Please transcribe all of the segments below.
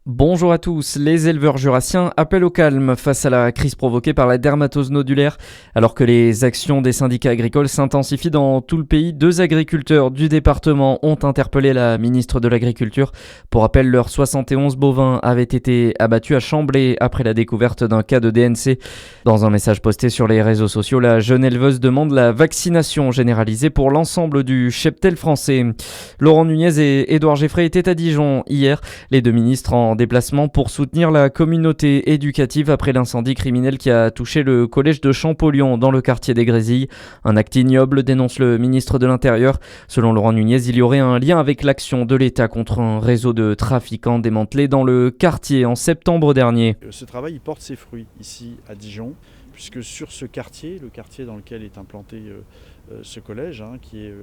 Bonjour à tous, les éleveurs jurassiens appellent au calme face à la crise provoquée par la dermatose nodulaire. Alors que les actions des syndicats agricoles s'intensifient dans tout le pays, deux agriculteurs du département ont interpellé la ministre de l'Agriculture. Pour rappel, leurs 71 bovins avaient été abattus à Chamblay après la découverte d'un cas de DNC. Dans un message posté sur les réseaux sociaux, la jeune éleveuse demande la vaccination généralisée pour l'ensemble du cheptel français. Laurent Nunez et Édouard Geffray étaient à Dijon hier, les deux ministres en déplacement pour soutenir la communauté éducative après l'incendie criminel qui a touché le collège de Champollion dans le quartier des Grésilles. Un acte ignoble, dénonce le ministre de l'Intérieur. Selon Laurent Nunez, il y aurait un lien avec l'action de l'État contre un réseau de trafiquants démantelé dans le quartier en septembre dernier. Ce travail il porte ses fruits ici à Dijon, puisque sur ce quartier, le quartier dans lequel est implanté ce collège, qui est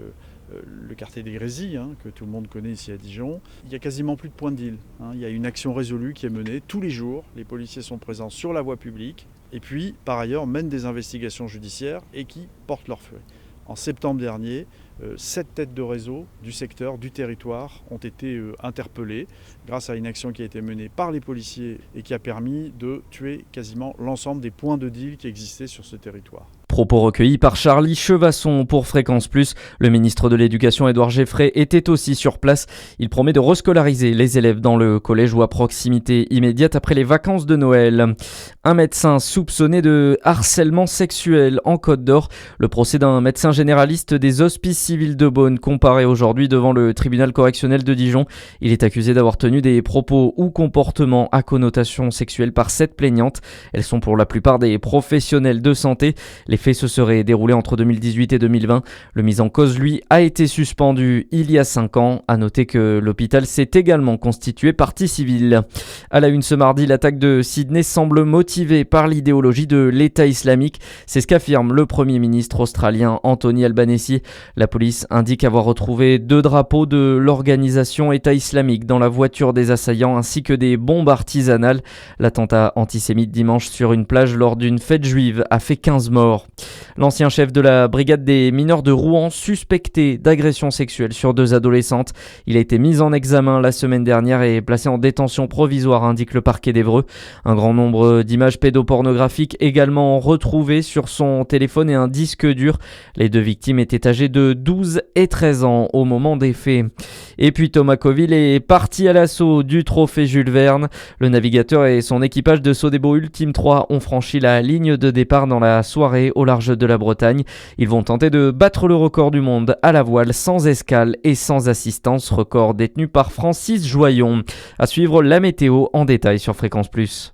le quartier des Grésilles, que tout le monde connaît ici à Dijon, il n'y a quasiment plus de point de deal. Il y a une action résolue qui est menée tous les jours. Les policiers sont présents sur la voie publique et puis, par ailleurs, mènent des investigations judiciaires et qui portent leurs fruits. En septembre dernier, 7 têtes de réseau du secteur, du territoire ont été interpellées grâce à une action qui a été menée par les policiers et qui a permis de tuer quasiment l'ensemble des points de deal qui existaient sur ce territoire. Propos recueillis par Charlie Chevasson pour Fréquence Plus. Le ministre de l'Éducation Édouard Geffray était aussi sur place. Il promet de rescolariser les élèves dans le collège ou à proximité immédiate après les vacances de Noël. Un médecin soupçonné de harcèlement sexuel en Côte d'Or. Le procès d'un médecin généraliste des hospices civils de Beaune comparaît aujourd'hui devant le tribunal correctionnel de Dijon. Il est accusé d'avoir tenu des propos ou comportements à connotation sexuelle par 7 plaignantes. Elles sont pour la plupart des professionnels de santé. Les faits se seraient déroulés entre 2018 et 2020. Le mis en cause, lui, a été suspendu il y a 5 ans. À noter que l'hôpital s'est également constitué partie civile. À la une ce mardi, l'attaque de Sydney semble motivée par l'idéologie de l'État islamique. C'est ce qu'affirme le Premier ministre australien Anthony Albanese. La police indique avoir retrouvé 2 drapeaux de l'organisation État islamique dans la voiture des assaillants ainsi que des bombes artisanales. L'attentat antisémite dimanche sur une plage lors d'une fête juive a fait 15 morts. L'ancien chef de la brigade des mineurs de Rouen suspecté d'agression sexuelle sur 2 adolescentes. Il a été mis en examen la semaine dernière et placé en détention provisoire, indique le parquet d'Évreux. Un grand nombre d'images pédopornographiques également retrouvées sur son téléphone et un disque dur. Les 2 victimes étaient âgées de 12 et 13 ans au moment des faits. Et puis Thomas Coville est parti à l'assaut du trophée Jules Verne. Le navigateur et son équipage de Sodebo Ultime 3 ont franchi la ligne de départ dans la soirée au large de la Bretagne. Ils vont tenter de battre le record du monde à la voile sans escale et sans assistance, record détenu par Francis Joyon. À suivre la météo en détail sur Fréquence Plus.